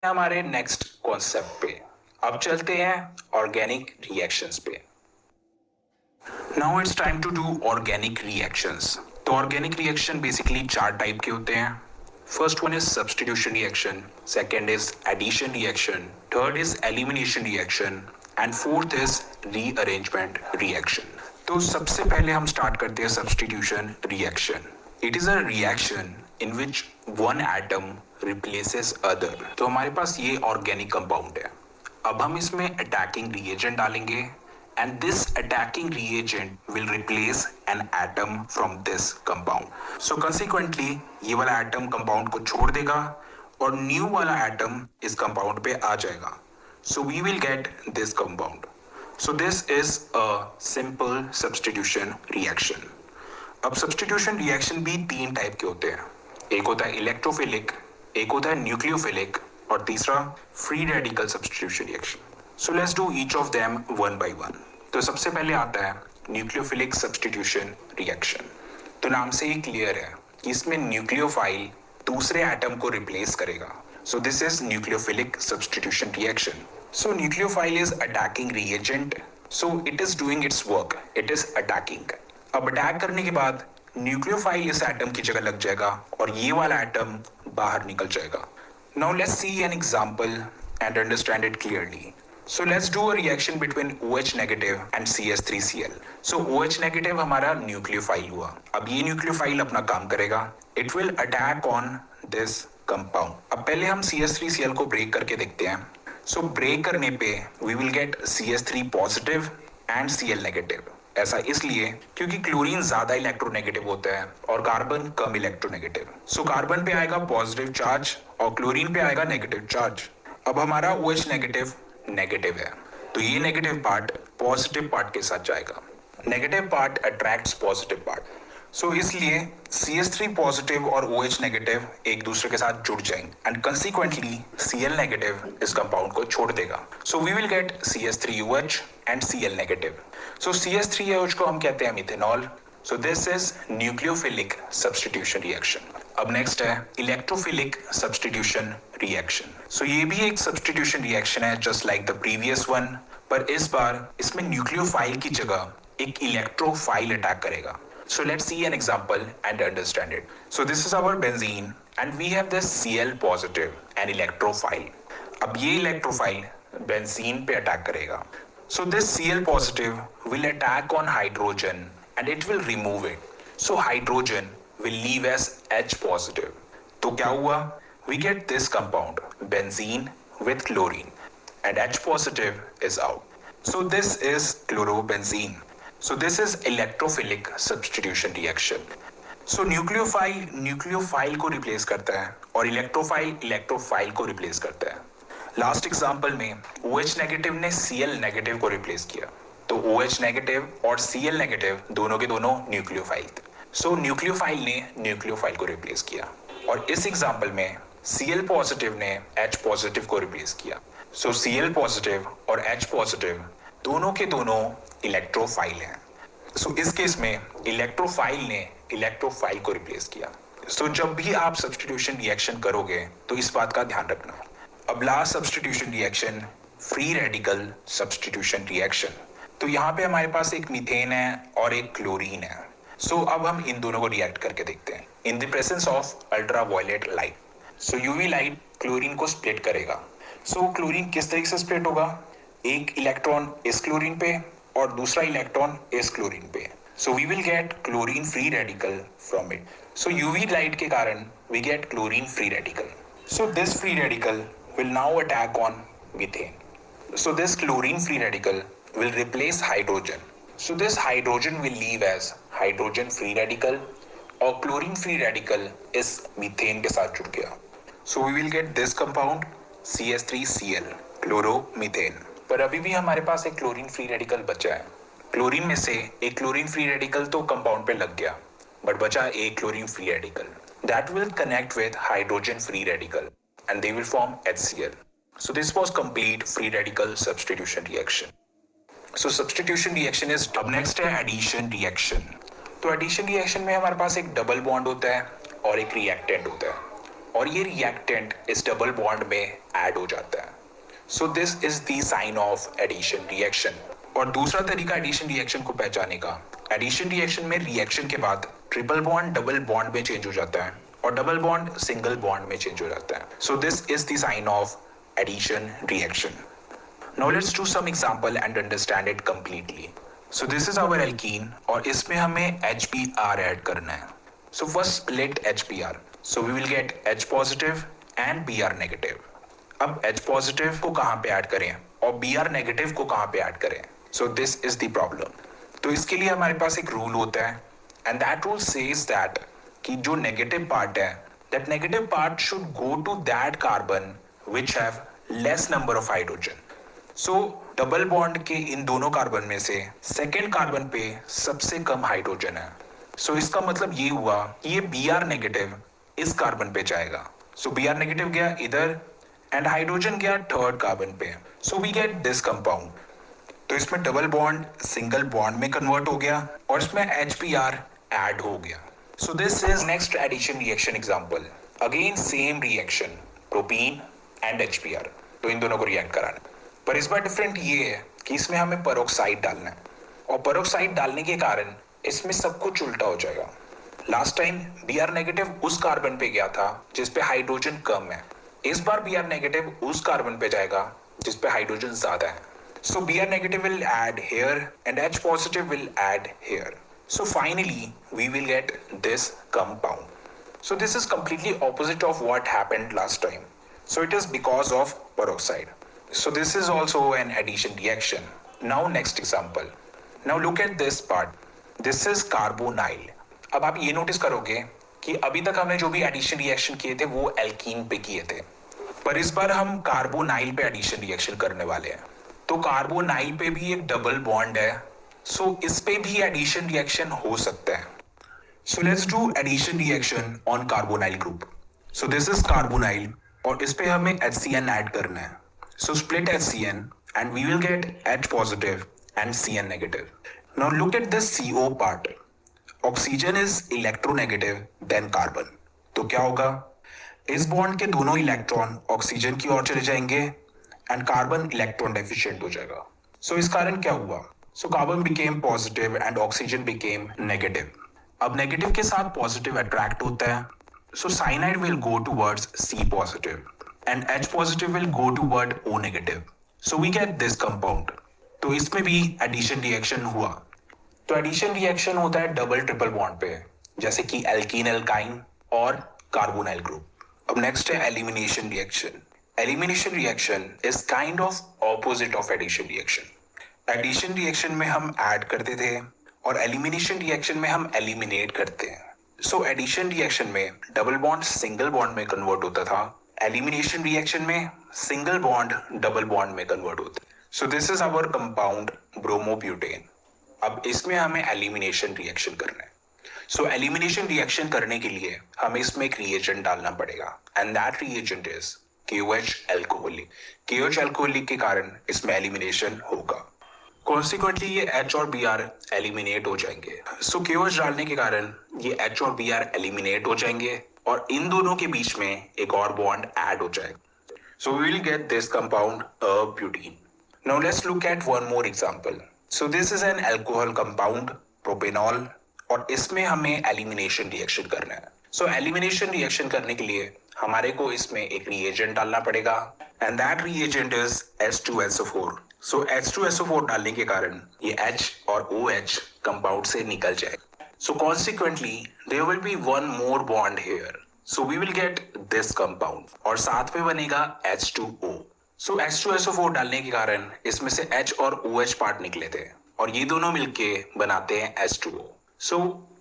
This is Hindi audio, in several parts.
हमारे नेक्स्ट कॉन्सेप्ट पे अब चलते हैं ऑर्गेनिक रिएक्शंस पे। Now it's time to do organic reactions. तो ऑर्गेनिक रिएक्शन बेसिकली चार टाइप के होते हैं। First one is substitution reaction, second is addition reaction, third is elimination reaction and fourth is rearrangement reaction. तो सबसे पहले हम स्टार्ट करते हैं substitution reaction. It is a reaction in which one atom replaces other. तो हमारे पास ये ऑर्गेनिक कंपाउंड है। अब हम इसमें अटैकिंग रिएजेंट डालेंगे and this attacking reagent will replace an atom from this compound. So consequently ये वाला एटम कंपाउंड को छोड़ देगा और न्यू वाला एटम इस कंपाउंड पे आ जाएगा। So we will get this compound. So this is a simple substitution reaction. अब सब्स्टिट्यूशन रिएक्शन भी तीन टाइप के होते हैं। एक होता है इलेक्ट्रोफिलिक, एक होता है न्यूक्लियोफिलिक और तीसरा free radical substitution reaction. So let's do each of them one by one. तो सबसे पहले आता है न्यूक्लियोफिलिक सब्स्टिट्यूशन रिएक्शन। तो नाम से ही क्लियर है कि इसमें न्यूक्लियोफाइल दूसरे एटम को रिप्लेस करेगा। सो this is nucleophilic substitution reaction. So nucleophile is attacking reagent, so it is doing it's work, it is attacking. अब अटैक करने के बाद न्यूक्लियोफाइल इस एटम की जगह लग जाएगा और ये वाला एटम बाहर निकल जाएगा। Now let's see an example and understand it clearly. So let's do a reaction between OH negative and CH3Cl। So OH negative हमारा न्यूक्लियोफाइल हुआ। अब ये न्यूक्लियोफाइल अपना काम करेगा, it will attack on this compound. अब पहले हम CH3Cl को ब्रेक करके देखते हैं। सो ब्रेक करने पे we will get CH3 positive and Cl negative. ऐसा इसलिए क्योंकि क्लोरीन ज्यादा इलेक्ट्रोनेगेटिव होता है और कार्बन कम इलेक्ट्रोनेगेटिव। सो कार्बन पे आएगा पॉजिटिव चार्ज और क्लोरीन पे आएगा नेगेटिव चार्ज। अब हमारा OH नेगेटिव नेगेटिव है तो ये नेगेटिव पार्ट पॉजिटिव पार्ट के साथ जाएगा। Negative part attracts positive part. So इसलिए CH3 पॉजिटिव और OH नेगेटिव एक दूसरे के साथ जुड़ जाएंगे एंड कंसिक्वेंटली Cl नेगेटिव इस कंपाउंड को छोड़ देगा। So we will get CH3OH and Cl negative. So CH3OH को हम कहते हैं methanol. So this is nucleophilic substitution reaction. अब नेक्स्ट है इलेक्ट्रोफिलिक सब्स्टिट्यूशन रिएक्शन। सो ये भी एक सब्स्टिट्यूशन रिएक्शन है just like the previous one, पर इस बार इसमें न्यूक्लियोफाइल की जगह एक इलेक्ट्रोफाइल अटैक करेगा। So let's see an example and understand it. So this is our benzene and we have this Cl positive, an electrophile. अब ये electrophile benzene पे अटैक करेगा. So this Cl positive will attack on hydrogen and it will remove it. So hydrogen will leave as H positive. तो क्या हुआ? We get this compound benzene with chlorine and H positive is out. So this is chlorobenzene. So this is electrophilic substitution reaction. So nucleophile को रिप्लेस करता है और इलेक्ट्रोफाइल को रिप्लेस करता है। लास्ट एग्जांपल में OH नेगेटिव ने Cl नेगेटिव को रिप्लेस किया तो OH नेगेटिव और Cl नेगेटिव दोनों के दोनों न्यूक्लियोफाइल थे। सो न्यूक्लियोफाइल ने न्यूक्लियोफाइल को रिप्लेस किया और इस एग्जांपल में Cl पॉजिटिव ने H पॉजिटिव को रिप्लेस किया। सो Cl पॉजिटिव और H पॉजिटिव दोनों के दोनों इलेक्ट्रोफाइल है। सो इस केस में इलेक्ट्रोफाइल ने इलेक्ट्रोफाइल को रिप्लेस किया। सो जब भी आप सब्स्टिट्यूशन रिएक्शन करोगे तो इस बात का ध्यान रखना। अब last substitution reaction free radical substitution reaction. तो यहाँ पे हमारे पास एक मीथेन है और एक क्लोरीन है। सो अब हम इन दोनों को रिएक्ट करके देखते हैं in the presence of ultraviolet light. So UV light chlorine को स्प्लिट करेगा। सो क्लोरीन किस तरीके से स्प्लिट होगा? एक इलेक्ट्रॉन इस क्लोरीन पे और दूसरा इलेक्ट्रॉन इस क्लोरीन पे। So we will get chlorine free radical from it. So UV light के कारण we get chlorine free radical. So this free radical will now attack on methane. So this chlorine free radical will replace hydrogen. So this hydrogen will leave as hydrogen free radical और क्लोरीन फ्री रेडिकल इस मीथेन के साथ जुड़ गया। So we will get this compound CH3Cl chloromethane. पर अभी भी हमारे पास एक क्लोरीन फ्री रेडिकल बचा है। क्लोरीन में से एक क्लोरीन फ्री रेडिकल तो कंपाउंड पे लग गया बट बचा एक chlorine free radical that will connect with hydrogen free radical and they will form HCl. So this was complete free radical substitution reaction. So substitution reaction is अब next है addition reaction. तो addition reaction में हमारे पास एक डबल बॉन्ड होता है और एक रिएक्टेंट होता है। और ये रिएक्टेंट इस डबल बॉन्ड में ऐड हो जाता है। So this is the sign of addition reaction. और दूसरा तरीका एडिशन रिएक्शन को पहचानने का, एडिशन रिएक्शन में रिएक्शन के बाद ट्रिपल बॉन्ड डबल बॉन्ड में चेंज हो जाता है और डबल बॉन्ड सिंगल बॉन्ड में चेंज हो जाता है। So this is the sign of addition reaction. Now let's do some example and understand it completely. So this is our alkene और इसमें हमें HBr ऐड करना है। सो first split HBr, so we will get H positive and Br negative. अब H पॉजिटिव को कहां पे ऐड करें और Br नेगेटिव को कहां पे ऐड करें? So this is the problem. तो इसके लिए हमारे पास एक रूल होता है and that rule says that कि जो नेगेटिव पार्ट है, that negative part should go to that carbon which have less number of hydrogen. So double bond के इन दोनों कार्बन में से सेकेंड कार्बन पे सबसे कम हाइड्रोजन है। सो इसका मतलब ये हुआ कि ये Br नेगेटिव इस कार्बन पे जाएगा। सो Br नेगेटिव गया इधर एंड हाइड्रोजन गया थर्ड कार्बन पे। So we get this compound. तो इसमें डबल बॉन्ड सिंगल बॉन्ड में कन्वर्ट हो गया और इसमें HBr ऐड हो गया। So this is next addition reaction example. Again same reaction, propene and HBr, तो इन दोनों को रिएक्ट कराना है। पर इस बार डिफरेंट ये है कि इसमें हमें पेरोक्साइड डालना है और पेरोक्साइड डालने के कारण इसमें सब कुछ उल्टा हो जाएगा। लास्ट टाइम Br नेगेटिव उस कार्बन पे गया था जिस पे हाइड्रोजन कम है, इस बार Br नेगेटिव उस कार्बन पे जाएगा जिस पे हाइड्रोजन ज्यादा है। So Br negative will add here and H positive will add here. So finally we will get this compound. So this is completely opposite of what happened last time. So it is because of peroxide. So this is also an addition reaction. Now next example. Now look at this part. This is carbonyl. अब आप ये नोटिस करोगे कि अभी तक हमने जो भी एडिशन रिएक्शन किए थे वो एल्कीन पे किए थे, पर इस बार हम कार्बोनाइल पे एडिशन रिएक्शन करने वाले हैं। तो कार्बोनाइल पे भी एक डबल बॉन्ड है, सो इस पे भी एडिशन रिएक्शन हो सकता है। So let's do addition reaction on carbonyl group. So this is carbonyl और इस पे हमें HCN ऐड करना है। So split HCN and we will get H positive and Cn negative. Now look at this CO part. Oxygen is electronegative than carbon. तो क्या होगा? इस बॉन्ड के दोनों इलेक्ट्रॉन ऑक्सीजन की ओर चले जाएंगे एंड कार्बन इलेक्ट्रॉन डेफिशिएंट हो जाएगा। सो इस कारण क्या हुआ? So carbon became positive and oxygen became negative. अब नेगेटिव के साथ पॉजिटिव अट्रैक्ट होता है, so cyanide will go towards C positive and H positive will go toward O negative. So we get this compound. तो इसमें भी एडिशन रिएक्शन हुआ। तो एडिशन रिएक्शन होता है डबल ट्रिपल बॉन्ड पे, जैसे कि एल्कीन एल्काइन और कार्बोनाइल ग्रुप। अब नेक्स्ट है elimination reaction. Elimination reaction is kind of opposite of addition reaction. Addition reaction में हम ऐड करते थे और एलिमिनेशन रिएक्शन में हम एलिमिनेट करते हैं। सो एडिशन रिएक्शन में डबल बॉन्ड सिंगल बॉन्ड में कन्वर्ट होता था, एलिमिनेशन रिएक्शन में सिंगल बॉन्ड डबल बॉन्ड में कन्वर्ट होता है। So this is our compound bromobutane. अब इसमें हमें एलिमिनेशन रिएक्शन करना है। सो एलिमिनेशन रिएक्शन करने के लिए हमें इसमें एक रिएजेंट डालना पड़ेगा and that reagent is KOH alcoholic. KOH alcoholic K कारण इसमें एलिमिनेशन होगा। कॉन्सिक्वेंटली ये H और Br एलिमिनेट हो जाएंगे। सो KOH डालने के कारण ये H और Br एलिमिनेट हो जाएंगे और इन दोनों के बीच में एक और बॉन्ड ऐड हो जाएगा। So we will get this compound butene. Now let's look at one more example. So this is an alcohol compound propanol और इसमें हमें एलिमिनेशन रिएक्शन करना है। सो एलिमिनेशन रिएक्शन करने के लिए हमारे को इसमें एक रिएजेंट डालना पड़ेगा and that reagent is H2SO4। So H2SO4 डालने के कारण ये H और OH कंपाउंड से निकल जाएगा। So consequently, there will be one more bond here. So we will get this compound और साथ में बनेगा H2O. So H2SO4 डालने के कारण इसमें से H और OH पार्ट निकले थे और ये दोनों मिलके बनाते हैं H2O. So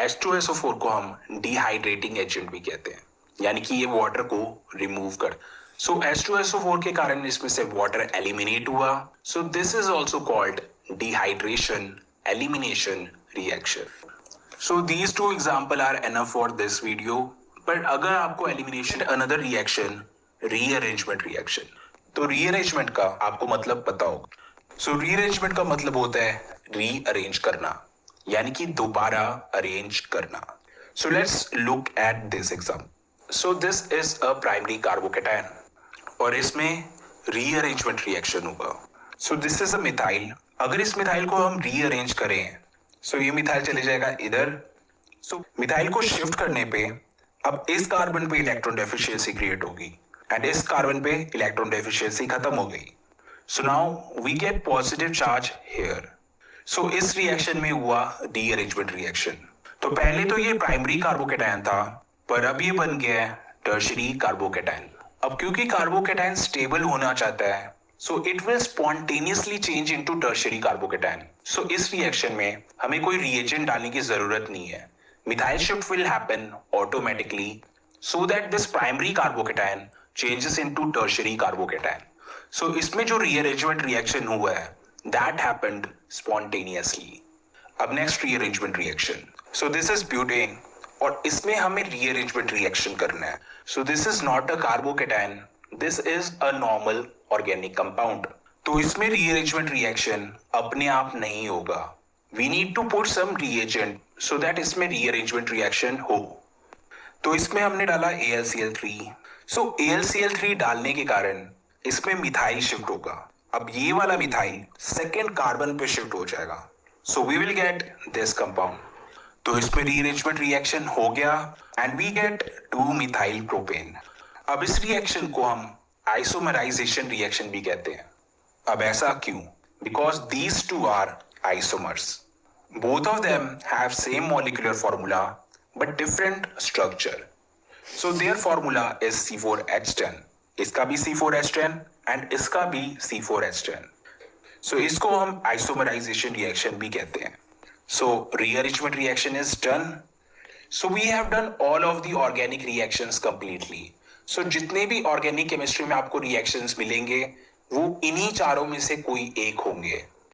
H2SO4 को हम डिहाइड्रेटिंग एजेंट भी कहते हैं, यानी कि ये वाटर को रिमूव कर। So H2SO4 के कारण इसमें से वाटर एलिमिनेट हुआ। So this is also called dehydration elimination reaction. So these two examples are enough for this video. But अगर आपको elimination another reaction, rearrangement reaction, तो rearrangement का आपको मतलब पता होगा। So rearrangement का मतलब होता है rearrange करना, यानी कि दोबारा arrange करना। So let's look at this example. So this is a primary carbocation और इसमें रीअरेंजमेंट रिएक्शन होगा। सो दिस इज अ मिथाइल। अगर इस मिथाइल को हम रीअरेंज करें सो ये मिथाइल चले जाएगा इधर। सो मिथाइल को शिफ्ट करने पे अब इस कार्बन पे इलेक्ट्रॉन डेफिशिएंसी क्रिएट होगी एंड इस कार्बन पे इलेक्ट्रॉन डेफिशिएंसी खत्म हो गई। So now we get positive charge here. So इस रिएक्शन में हुआ रीअरेंजमेंट रिएक्शन। तो पहले तो ये प्राइमरी कार्बोकेटायन था पर अब ये बन गया है टर्शियरी कार्बोकेटायन। अब क्योंकि कार्बोकेटायन स्टेबल होना चाहता है so it will spontaneously change into tertiary carbocation. So इस रिएक्शन में हमें कोई रिएजेंट डालने की जरूरत नहीं है। Methyl shift will happen automatically so that this primary carbocation changes into tertiary carbocation. So इसमें जो rearrangement reaction हुआ है that happened spontaneously. अब next rearrangement reaction. So this is butane और इसमें हमें rearrangement reaction करना है. So this is not a carbocation. This is a normal organic compound. तो इसमें rearrangement reaction अपने आप नहीं होगा. We need to put some reagent so that इसमें rearrangement reaction हो. तो इसमें हमने डाला AlCl3। सो AlCl3 डालने के कारण इसमें मिथाइल शिफ्ट होगा। अब ये वाला मिथाइल सेकेंड कार्बन पे शिफ्ट हो जाएगा। So we will get this compound. तो इसमें रीअरेंजमेंट रिएक्शन हो गया एंड वी गेट 2-मिथाइल प्रोपेन। अब इस रिएक्शन को हम आइसोमराइजेशन रिएक्शन भी कहते हैं। अब ऐसा क्यों? Because these two are isomers. Both of them have same molecular formula but different structure. So their formula is C4H10. इसका भी C4H10 and इसका भी C4H10. So इसको हम isomerization reaction भी कहते हैं. So rearrangement reaction is done. So we have done all of the organic reactions completely. So जितने भी organic chemistry में आपको reactions मिलेंगे वो इन्हीं चारों में से कोई एक होंगे.